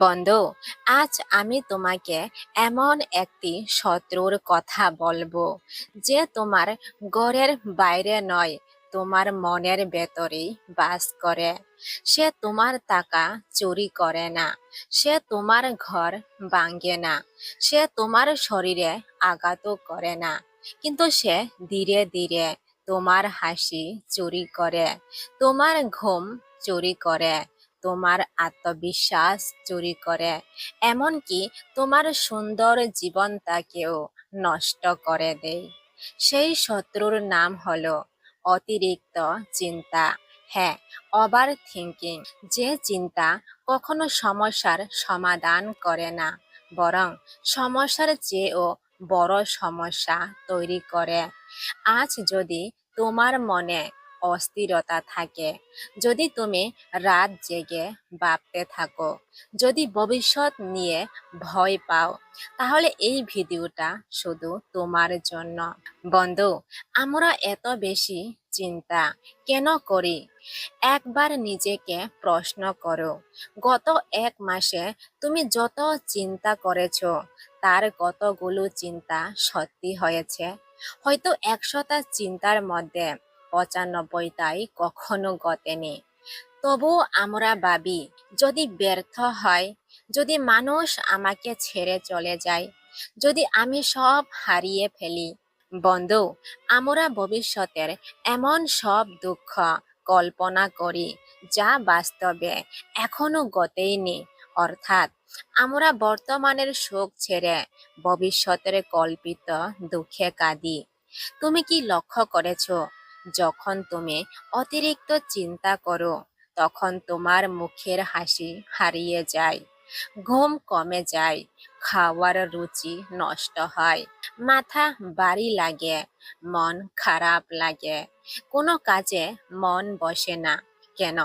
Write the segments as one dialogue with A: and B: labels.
A: বন্ধু, আজ আমি তোমাকে এমন একটি শত্রুর কথা বলবো যে তোমার ঘরের বাইরে নয়, তোমার মনের ভেতরেই বাস করে। সে তোমার টাকা চুরি করে না, সে তোমার ঘর ভাঙে না, সে তোমার শরীরে আঘাত করে না, কিন্তু সে ধীরে ধীরে তোমার হাসি চুরি করে, তোমার ঘুম চুরি করে, তোমার আত্মবিশ্বাস চুরি করে, এমনকি তোমার সুন্দর জীবনটাকেও নষ্ট করে দেয়। সেই শত্রুর নাম হলো অতিরিক্ত চিন্তা। হ্যাঁ, ওভার থিঙ্কিং। যে চিন্তা কখনো সমস্যার সমাধান করে না, বরং সমস্যার চেয়েও বড় সমস্যা তৈরি করে। আজ যদি তোমার মনে অস্থিরতা থাকে, যদি তুমি রাত জেগে ভাবতে থাকো, যদি ভবিষ্যৎ নিয়ে ভয় পাও, তাহলে এই ভিডিওটা শুধু তোমার জন্য। বন্ধু, আমরা এত বেশি চিন্তা কেন করি? একবার নিজেকে প্রশ্ন করো, গত এক মাসে তুমি যত চিন্তা করেছো, তার কতগুলো চিন্তা সত্যি হয়েছে? হয়তো 100টা চিন্তার মধ্যে 95টাই কখনো ঘটেনি। তবুও আমরা ভাবি, যদি ব্যর্থ হয়, যদি মানুষ আমাকে ছেড়ে চলে যায়, যদি আমি সব হারিয়ে ফেলি। বন্ধু, আমরা ভবিষ্যতের এমন সব দুঃখ কল্পনা করি যা বাস্তবে এখনো ঘটেনি। অর্থাৎ আমরা বর্তমানের সুখ ছেড়ে ভবিষ্যতের কল্পিত দুঃখে কাঁদি। তুমি কি লক্ষ্য করেছো, যখন তুমি অতিরিক্ত চিন্তা করো, তখন তোমার মুখের হাসি হারিয়ে যায়, ঘুম কমে যায়, খাওয়ার রুচি নষ্ট হয়, মাথা ভারী লাগে, মন খারাপ লাগে, কোনো কাজে মন বসে না। কেন?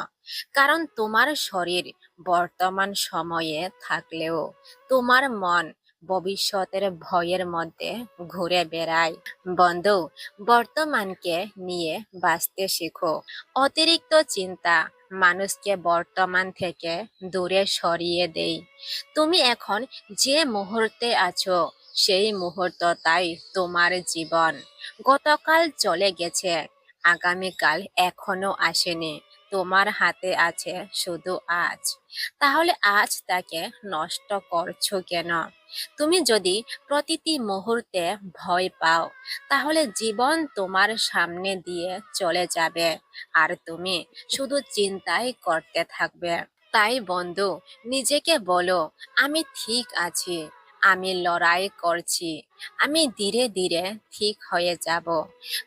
A: কারণ তোমার শরীর বর্তমান সময়ে থাকলেও তোমার মন ভবিষ্যতের ভয়ের মধ্যে ঘুরে বেড়ায়। বন্ধু, বর্তমানকে নিয়ে বাঁচতে শেখো। অতিরিক্ত চিন্তা মানুষকে বর্তমান থেকে দূরে সরিয়ে দেয়। তুমি এখন যে মুহূর্তে আছো, সেই মুহূর্তটাই তোমার জীবন। গতকাল চলে গেছে, আগামীকাল এখনো আসেনি, তোমার হাতে আছে শুধু আজ। তাহলে আজ তাকে নষ্ট করছো কেন? তুমি যদি প্রতিটি মুহূর্তে ভয় পাও, তাহলে জীবন তোমার সামনে দিয়ে চলে যাবে, আর তুমি শুধু চিন্তাই করতে থাকবে। তাই বন্ধু, নিজেকে বলো, আমি ঠিক আছি, আমি লড়াই করছি, আমি ধীরে ধীরে ঠিক হয়ে যাব।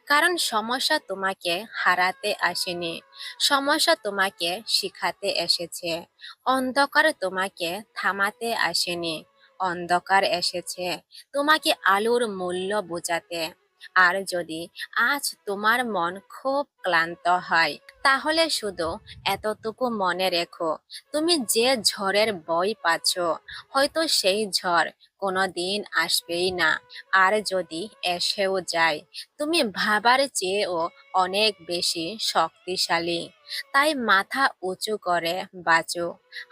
A: কারণ সমস্যা তোমাকে হারাতে আসেনি, সমস্যা তোমাকে শিখাতে এসেছে। অন্ধকার তোমাকে থামাতে আসেনি, অন্ধকার এসেছে তোমাকে আলোর মূল্য বোঝাতে। আর যদি আজ তোমার মন খুব ক্লান্ত হয়, তাহলে শুধু এতটুকু মনে রেখো, তুমি যে ঝড়ের ভয় পাচ্ছ, হয়তো সেই ঝড় কোনোদিন আসবেই না। আর যদি এসেও যায়, তুমি ভাবার চেয়েও অনেক বেশি শক্তিশালী। তাই মাথা উঁচু করে বাঁচো,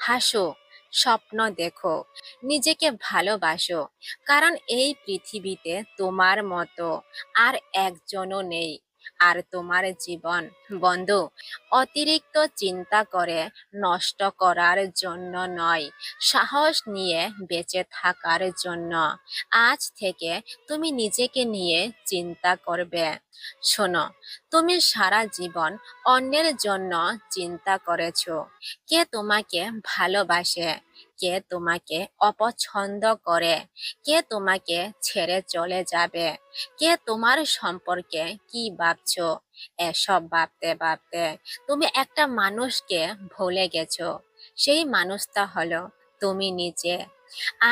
A: হাসো, স্বপ্ন দেখো, নিজেকে ভালোবাসো। কারণ এই পৃথিবীতে তোমার মতো আর একজনও নেই। আর তোমার জীবন, বন্ধু, অতিরিক্ত চিন্তা করে নষ্ট করার জন্য নয়, সাহস নিয়ে বেঁচে থাকার জন্য। আজ থেকে তুমি নিজেকে নিয়ে চিন্তা করবে। শোনো, তুমি সারা জীবন অন্যের জন্য চিন্তা করেছো। কে তোমাকে ভালোবাসে, কে তোমাকে অপছন্দ করে, কে তোমাকে ছেড়ে চলে যাবে, কে তোমার সম্পর্কে কি ভাবছো। এসব ভাবতে ভাবতে তুমি একটা মানুষকে ভুলে গেছো। সেই মানুষটা হলো তুমি নিজে।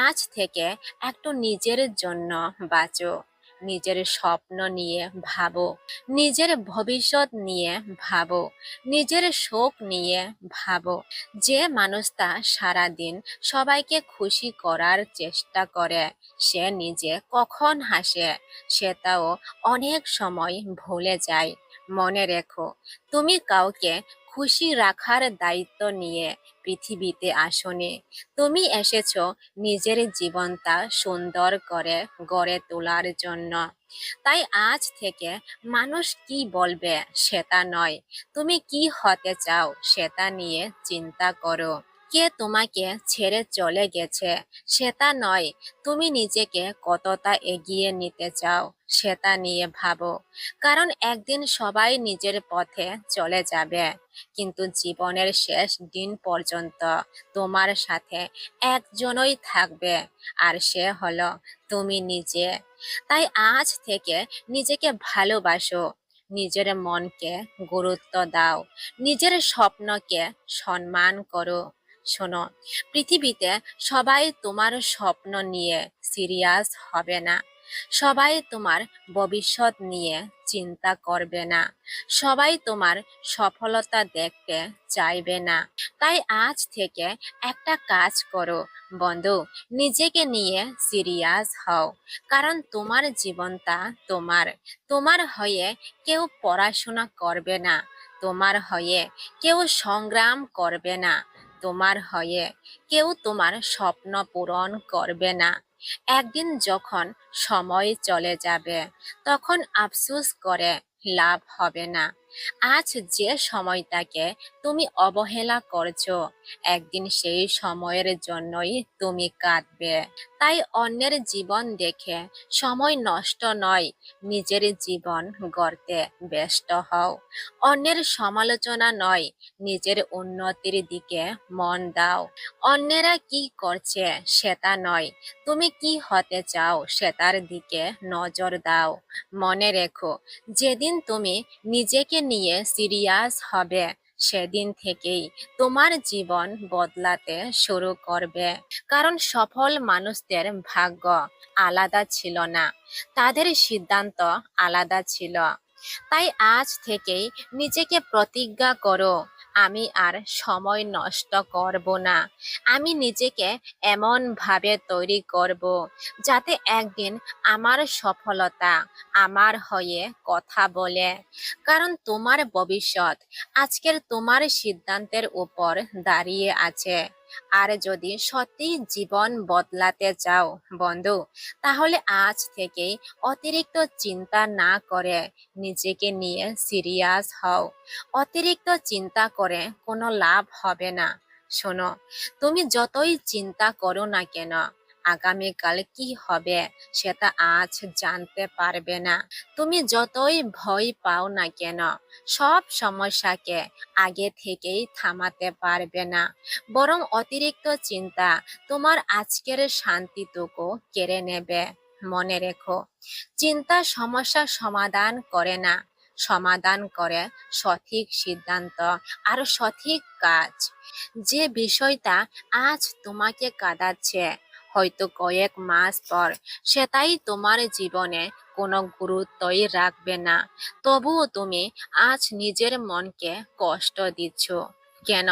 A: আজ থেকে একটু নিজের জন্য বাঁচো, নিজের স্বপ্ন নিয়ে ভাবো, নিজের ভবিষ্যৎ নিয়ে ভাবো, নিজের শোক নিয়ে ভাবো। যে মানুষটা সারাদিন সবাইকে খুশি করার চেষ্টা করে, সে নিজে কখন হাসে সেটাও অনেক সময় ভুলে যায়। মনে রেখো, তুমি কাউকে খুশি রাখার দায়িত্ব নিয়ে পৃথিবীতে আসোনি। তুমি এসেছো নিজের জীবনটা সুন্দর করে গড়ে তোলার জন্য। তাই আজ থেকে মানুষ কি বলবে সেটা নয়, তুমি কি হতে চাও সেটা নিয়ে চিন্তা করো। কে তোমাকে ছেড়ে চলে গেছে সেটা নয়, তুমি নিজেকে কতটা এগিয়ে নিতে চাও সেটা নিয়ে ভাবো। কারণ একদিন সবাই নিজের পথে চলে যাবে, কিন্তু জীবনের শেষ দিন পর্যন্ত তোমার সাথে একজনই থাকবে, আর সে হলো তুমি নিজে। তাই আজ থেকে নিজেকে ভালোবাসো, নিজের মনকে গুরুত্ব দাও, নিজের স্বপ্নকে সম্মান করো। শোনো, পৃথিবীতে সবাই তোমার স্বপ্ন নিয়ে সিরিয়াস হবে না, সবাই তোমার ভবিষ্যৎ নিয়ে চিন্তা করবে না, সবাই তোমার সফলতা দেখতে চাইবে না। তাই আজ থেকে একটা কাজ করো বন্ধু, নিজেকে নিয়ে সিরিয়াস হও। কারণ তোমার জীবনটা তোমার, তোমার হয়ে কেউ পড়াশোনা করবে না, তোমার হয়ে কেউ সংগ্রাম করবে না, তোমার হয়ে কেউ তোমার স্বপ্ন পূরণ করবে না। একদিন যখন সময় চলে যাবে তখন আফসোস করে লাভ হবে না। আজ যে সময়টাকে তুমি অবহেলা করছো, একদিন সেই সময়ের জন্যই তুমি কাঁদবে। তাই অন্যের জীবন দেখে সময় নষ্ট নয়, নিজের জীবন গড়তে ব্যস্ত হও। অন্যের সমালোচনা নয়, নিজের উন্নতির দিকে মন দাও। অন্যেরা কি করছে সেটা নয়, তুমি কি হতে চাও সেটার দিকে নজর দাও। মনে রেখো, যেদিন তুমি নিজেকে নিয়ে সিরিয়াস হবে সেদিন থেকেই তোমার জীবন বদলাতে শুরু করবে। কারণ সফল মানুষদের ভাগ্য আলাদা ছিল না, তাদের সিদ্ধান্ত আলাদা ছিল। তাই আজ থেকেই নিজেকে প্রতিজ্ঞা করো, আমি আর সময় নষ্ট করব না। আমি নিজেকে এমন ভাবে তৈরি করব যাতে একদিন আমার সফলতা আমার হয়ে কথা বলে। কারণ তোমার ভবিষ্যৎ আজকের তোমার সিদ্ধান্তের উপর দাঁড়িয়ে আছে। আর যদি সত্যি জীবন বদলাতে চাও বন্ধু, তাহলে আজ থেকেই অতিরিক্ত চিন্তা না করে নিজেকে নিয়ে সিরিয়াস হও। অতিরিক্ত চিন্তা করে কোনো লাভ হবে না। শোনো, তুমি যতই চিন্তা করো না কেন, আগামীকাল কি হবে সেটা আজ জানতে পারবে না। তুমি যতই ভয় পাও না কেন, সব সমস্যাকে আগে থেকেই থামাতে পারবে না। বরং অতিরিক্ত চিন্তা তোমার আজকের শান্তিটুকু কেড়ে নেবে। মনে রেখো, চিন্তা সমস্যা সমাধান করে না, সমাধান করে সঠিক সিদ্ধান্ত আর সঠিক কাজ। যে বিষয়টা আজ তোমাকে কাঁদাচ্ছে, হয়তো কয়েক মাস পর সেটাই তোমার জীবনে কোনো গুরুত্বই রাখবে না। তবুও তুমি আজ নিজের মনকে কষ্ট দিচ্ছ কেন?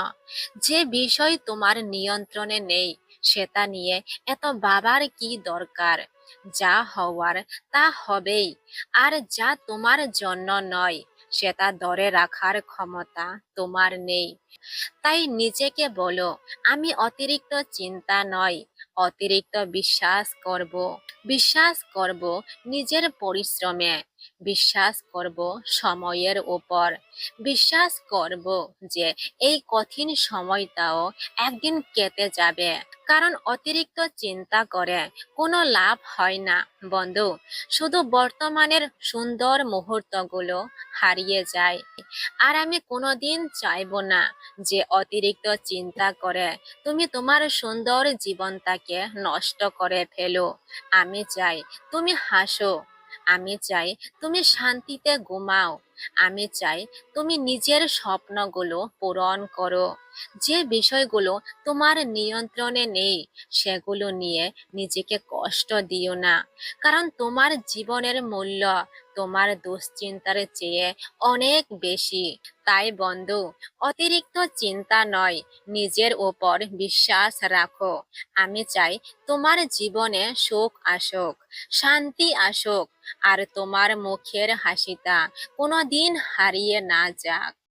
A: যে বিষয় তোমার নিয়ন্ত্রণে নেই সেটা নিয়ে এত ভাবার কি দরকার? যা হওয়ার তা হবেই, আর যা তোমার জন্য নয় সেটা ধরে রাখার ক্ষমতা তোমার নেই। তাই নিজেকে বলো, আমি অতিরিক্ত চিন্তা নয়, অতিরিক্ত বিশ্বাস করব। বিশ্বাস করব নিজের পরিশ্রমে, বিশ্বাস করব সময়ের উপর, বিশ্বাস করব যে এই কঠিন সময়টাও একদিন কেটে যাবে। কারণ অতিরিক্ত চিন্তা করে কোনো লাভ হয় না বন্ধু, শুধু বর্তমানের সুন্দর মুহূর্তগুলো হারিয়ে যায়। আর আমি কোনোদিন চাইবো না যে অতিরিক্ত চিন্তা করে তুমি তোমার সুন্দর জীবনটাকে নষ্ট করে ফেলো। আমি চাই তুমি হাসো, আমি চাই তুমি শান্তিতে ঘুমাও, আমি চাই তুমি নিজের স্বপ্নগুলো পূরণ করো। যে বিষয়গুলো তোমার নিয়ন্ত্রণে নেই সেগুলো নিয়ে নিজেকে কষ্ট দিও না। কারণ তোমার জীবনের মূল্য তোমার দুশ্চিন্তার চেয়ে অনেক বেশি। তাই বন্ধু, অতিরিক্ত চিন্তা নয়, নিজের ওপর বিশ্বাস রাখো। আমি চাই তোমার জীবনে সুখ আসুক, শান্তি আসুক, আর তোমার মুখের হাসিটা কোনোদিন হারিয়ে না যাক।